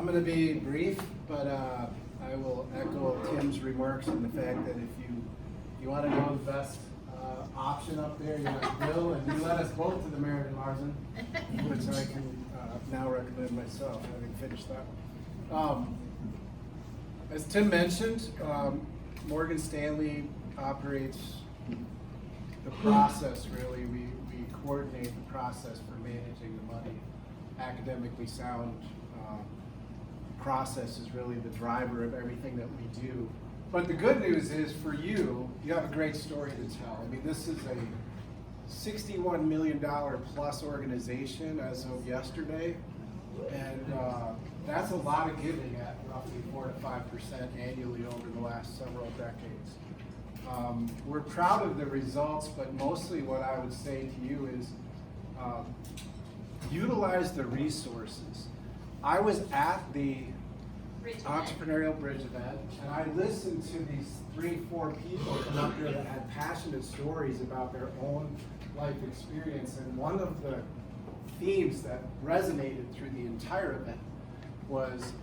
I'm going to be brief, but I will echo Tim's remarks on the fact that if you want to know the best option up there, you have Bill, and you led us both to the Meriden Marzen, which I can now recommend myself, having finished that one. As Tim mentioned, Morgan Stanley operates the process, really. We coordinate the process for managing the money. Academically sound process is really the driver of everything that we do. But the good news is for you have a great story to tell. I mean, this is a $61 million plus organization as of yesterday, and that's a lot of giving at roughly 4 to 5% annually over the last several decades. We're proud of the results, but mostly what I would say to you is utilize the resources. I was at the Entrepreneurial Bridge event, and I listened to these 3-4 people come up here that had passionate stories about their own life experience, and one of the themes that resonated through the entire event was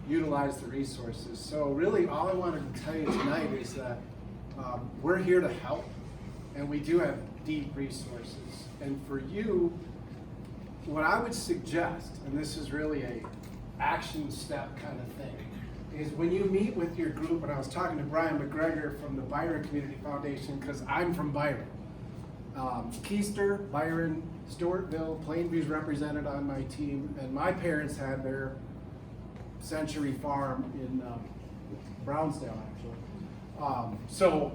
utilize the resources. So really all I wanted to tell you tonight is that we're here to help, and we do have deep resources. And for you, what I would suggest, and this is really a action step kind of thing, is when you meet with your group, and I was talking to Brian McGregor from the Byron Community Foundation, because I'm from Byron. Keister, Byron, Stewartville, Plainview's represented on my team, and my parents had their Century Farm in Brownsdale, actually. So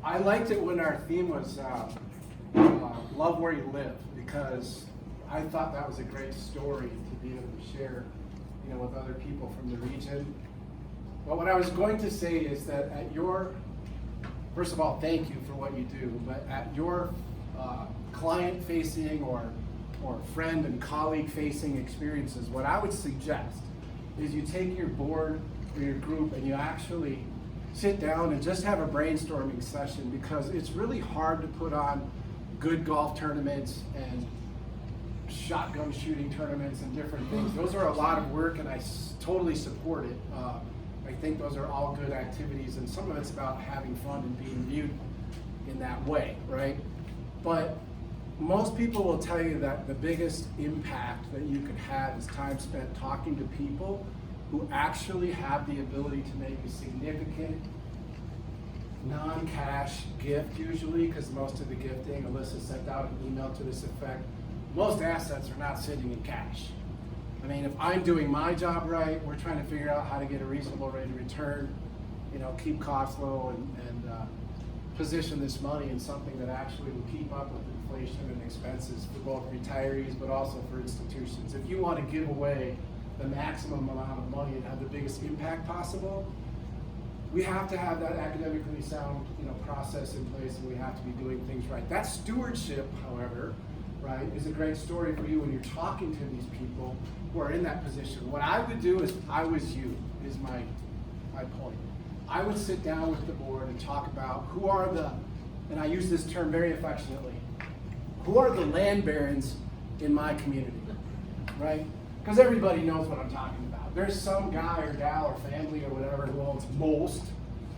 I liked it when our theme was love where you live, because I thought that was a great story to be able to share, with other people from the region. But what I was going to say is that at your, first of all, thank you for what you do, but at your client-facing or friend and colleague-facing experiences, what I would suggest is you take your board or your group and you actually sit down and just have a brainstorming session, because it's really hard to put on good golf tournaments and shotgun shooting tournaments and different things. Those are a lot of work, and I totally support it. I think those are all good activities, and some of it's about having fun and being viewed in that way, right? But most people will tell you that the biggest impact that you could have is time spent talking to people who actually have the ability to make a significant non-cash gift, usually, because most of the gifting, Alyssa sent out an email to this effect, most assets are not sitting in cash. I mean, if I'm doing my job right, we're trying to figure out how to get a reasonable rate of return, keep costs low, and position this money in something that actually will keep up with inflation and expenses for both retirees, but also for institutions. If you want to give away the maximum amount of money and have the biggest impact possible, we have to have that academically sound, process in place, and we have to be doing things right. That stewardship, however, right, is a great story for you when you're talking to these people who are in that position. What I would do if I was you, is my point. I would sit down with the board and talk about who are the, and I use this term very affectionately, who are the land barons in my community, right? Because everybody knows what I'm talking about. There's some guy or gal or family or whatever who owns most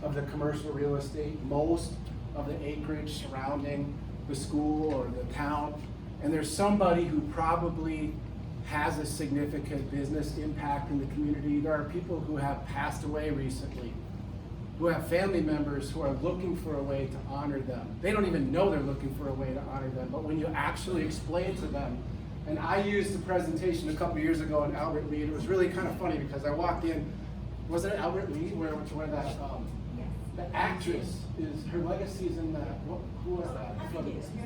of the commercial real estate, most of the acreage surrounding the school or the town, and there's somebody who probably has a significant business impact in the community. There are people who have passed away recently, who have family members who are looking for a way to honor them. They don't even know they're looking for a way to honor them, but when you actually explain to them, and I used the presentation a couple years ago in Albert Lee, and it was really kind of funny because I walked in, was it Albert Lee, where that, the actress is, her legacy is in that, who was that?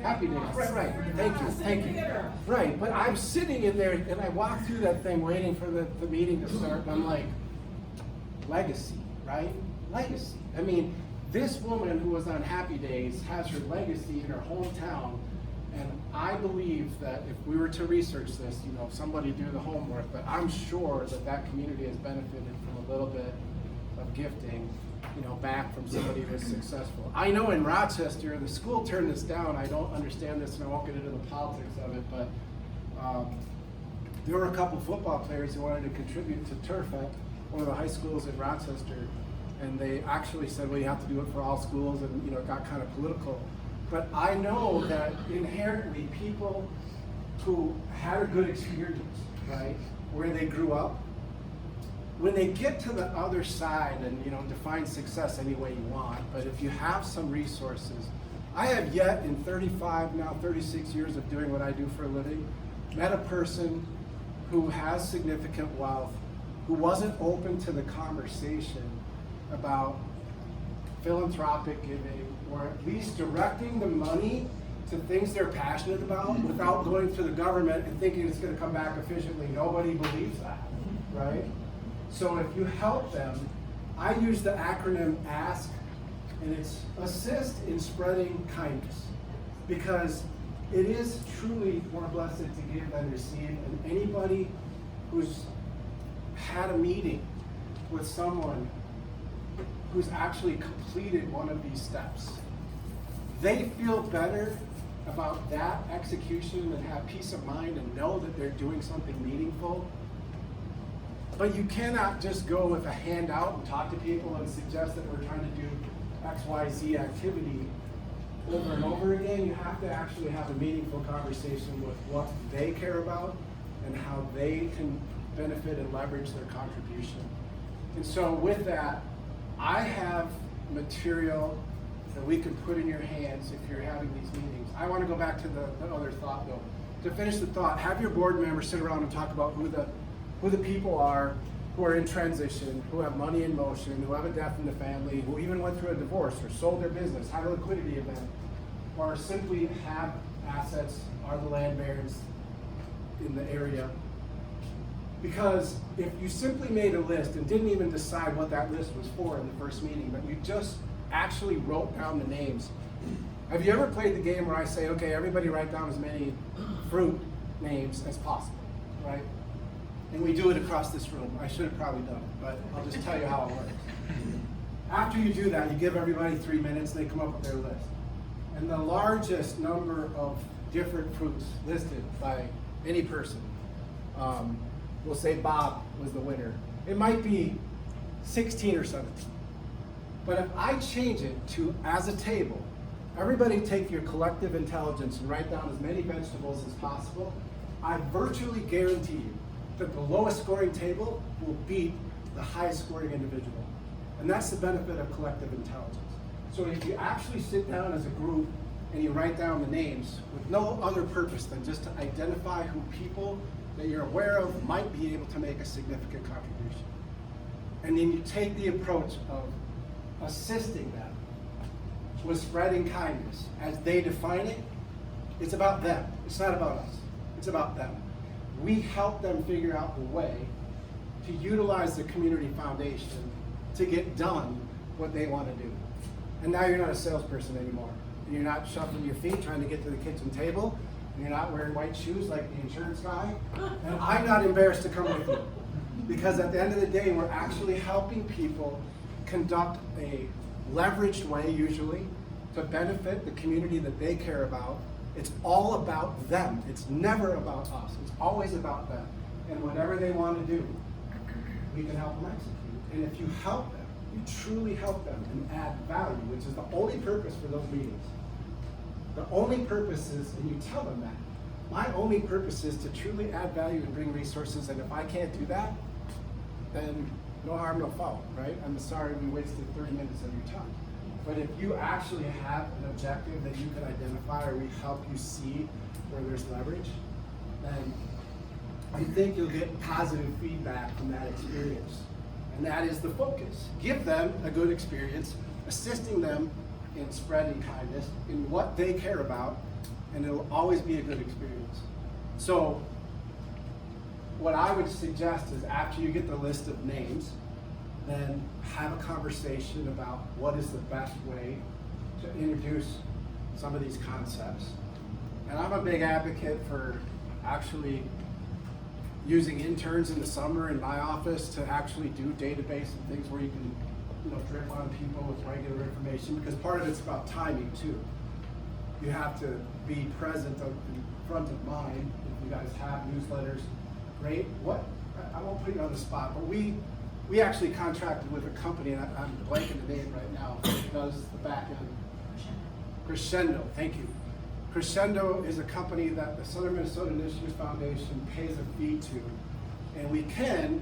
Happy Days. Right, thank you. Right, but I'm sitting in there and I walked through that thing waiting for the meeting to start, and I'm like, legacy, right? Legacy. I mean, this woman who was on Happy Days has her legacy in her hometown, and I believe that if we were to research this, somebody do the homework, but I'm sure that community has benefited from a little bit of gifting, back from somebody who's successful. I know in Rochester, the school turned this down. I don't understand this, and I won't get into the politics of it, but there were a couple football players who wanted to contribute to turf at one of the high schools in Rochester, and they actually said, well, you have to do it for all schools, and it got kind of political. But I know that inherently people who had a good experience, right, where they grew up, when they get to the other side, and define success any way you want, but if you have some resources, I have yet in 35, now 36 years of doing what I do for a living, met a person who has significant wealth, who wasn't open to the conversation about philanthropic giving, or at least directing the money to things they're passionate about without going to the government and thinking it's going to come back efficiently. Nobody believes that, right? So if you help them, I use the acronym ASK, and it's assist in spreading kindness, because it is truly more blessed to give than receive, and anybody who's had a meeting with someone who's actually completed one of these steps, they feel better about that execution and have peace of mind and know that they're doing something meaningful. But you cannot just go with a handout and talk to people and suggest that we're trying to do XYZ activity over and over again. You have to actually have a meaningful conversation with what they care about and how they can benefit and leverage their contribution. And so with that, I have material that we can put in your hands if you're having these meetings. I want to go back to the other thought though. To finish the thought, have your board members sit around and talk about who the people are who are in transition, who have money in motion, who have a death in the family, who even went through a divorce or sold their business, had a liquidity event, or simply have assets, are the land barons in the area. Because if you simply made a list and didn't even decide what that list was for in the first meeting, but you just actually wrote down the names. Have you ever played the game where I say, okay, everybody write down as many fruit names as possible, right? And we do it across this room. I should have probably done it, but I'll just tell you how it works. After you do that, you give everybody 3 minutes, they come up with their list. And the largest number of different fruits listed by any person, we'll say Bob was the winner. It might be 16 or 17. But if I change it to as a table, everybody take your collective intelligence and write down as many vegetables as possible, I virtually guarantee you that the lowest scoring table will beat the highest scoring individual. And that's the benefit of collective intelligence. So if you actually sit down as a group and you write down the names with no other purpose than just to identify who people that you're aware of might be able to make a significant contribution. And then you take the approach of assisting them with spreading kindness. As they define it, it's about them. It's not about us. It's about them. We help them figure out a way to utilize the community foundation to get done what they want to do. And now you're not a salesperson anymore. And you're not shuffling your feet trying to get to the kitchen table. And you're not wearing white shoes like the insurance guy. And I'm not embarrassed to come with you. Because at the end of the day, we're actually helping people conduct a leveraged way, usually, to benefit the community that they care about. It's all about them. It's never about us. It's always about them. And whatever they want to do, we can help them execute. And if you help them, you truly help them and add value, which is the only purpose for those meetings. The only purpose is, and you tell them that, my only purpose is to truly add value and bring resources, and if I can't do that, then no harm, no foul, right? I'm sorry we wasted 30 minutes of your time. But if you actually have an objective that you can identify, or we help you see where there's leverage, then I think you'll get positive feedback from that experience. And that is the focus. Give them a good experience, assisting them in spreading kindness in what they care about, and it'll always be a good experience. So what I would suggest is after you get the list of names, then have a conversation about what is the best way to introduce some of these concepts. And I'm a big advocate for actually using interns in the summer in my office to actually do database and things where you can, drip on people with regular information, because part of it's about timing too. You have to be present in front of mind if you guys have newsletters great. I won't put you on the spot, but we actually contracted with a company, and I'm blanking the name right now, that does the back end. Crescendo, thank you. Crescendo is a company that the Southern Minnesota Initiatives Foundation pays a fee to, and we can,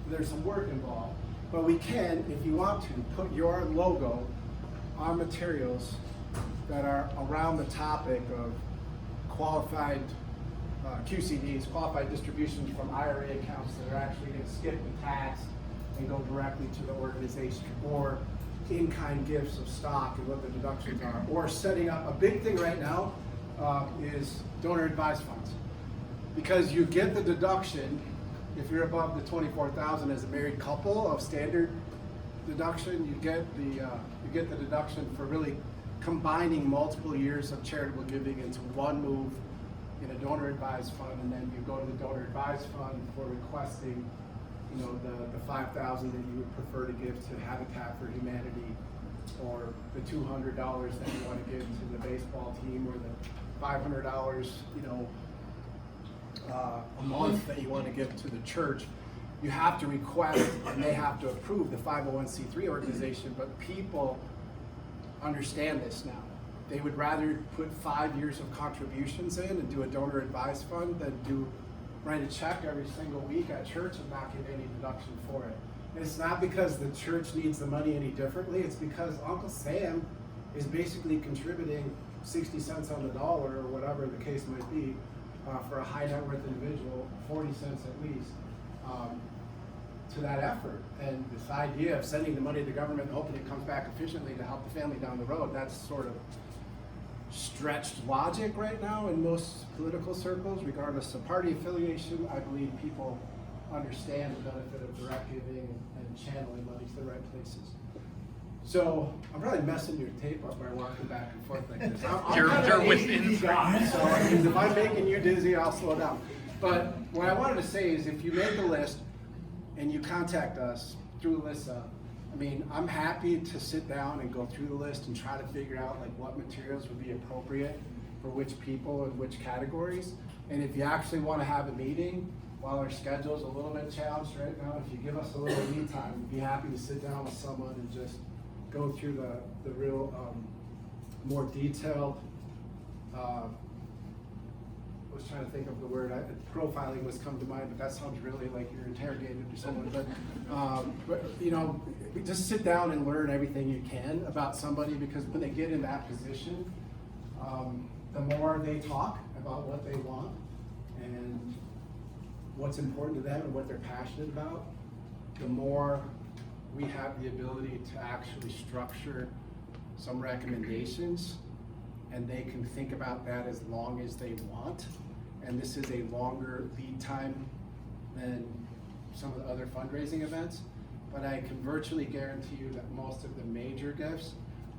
there's some work involved, but we can, if you want to, put your logo on materials that are around the topic of qualified QCDs, qualified distributions from IRA accounts that are actually going to skip the tax and go directly to the organization, or in-kind gifts of stock and what the deductions are, or setting up a big thing right now is donor advised funds, because you get the deduction if you're above the 24,000 as a married couple of standard deduction. You get the deduction for really combining multiple years of charitable giving into one move in a donor advised fund, and then you go to the donor advised fund for requesting, you know, the 5,000 that you would prefer to give to Habitat for Humanity, or the $200 that you want to give to the baseball team, or the $500, you know, a month that you want to give to the church. You have to request, and they have to approve the 501c3 organization, but people understand this now. They would rather put 5 years of contributions in and do a donor advised fund than write a check every single week at church and not get any deduction for it. And it's not because the church needs the money any differently, it's because Uncle Sam is basically contributing 60 cents on the dollar, or whatever the case might be, for a high net worth individual, 40 cents at least, to that effort. And this idea of sending the money to the government and hoping it comes back efficiently to help the family down the road, that's sort of stretched logic right now in most political circles, regardless of party affiliation. I believe people understand the benefit of direct giving and channeling money to the right places. So I'm probably messing your tape up by walking back and forth like this. I'm kind of an ADD guy, so if I'm making you dizzy, I'll slow down. But what I wanted to say is, if you make the list and you contact us through Alyssa, I mean, I'm happy to sit down and go through the list and try to figure out like what materials would be appropriate for which people and which categories. And if you actually want to have a meeting, while our schedule's a little bit challenged right now, if you give us a little lead time, we'd be happy to sit down with someone and just go through the real more detailed, I was trying to think of the word, profiling was come to mind, but that sounds really like you're interrogated or someone. But you know, just sit down and learn everything you can about somebody, because when they get in that position, the more they talk about what they want and what's important to them and what they're passionate about, the more we have the ability to actually structure some recommendations, and they can think about that as long as they want. And this is a longer lead time than some of the other fundraising events, but I can virtually guarantee you that most of the major gifts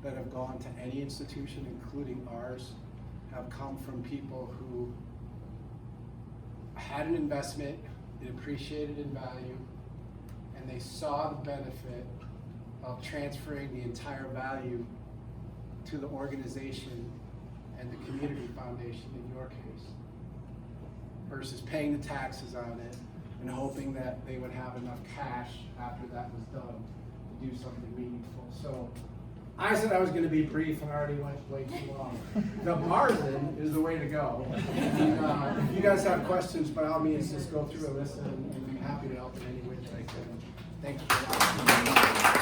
that have gone to any institution, including ours, have come from people who had an investment, it appreciated in value, and they saw the benefit of transferring the entire value to the organization and the community foundation in your case, versus paying the taxes on it and hoping that they would have enough cash after that was done to do something meaningful. So I said I was going to be brief and I already went way too long. The margin is the way to go. If you guys have questions, by all means, just go through a list, and I'm happy to help in any way that I can. Thank you.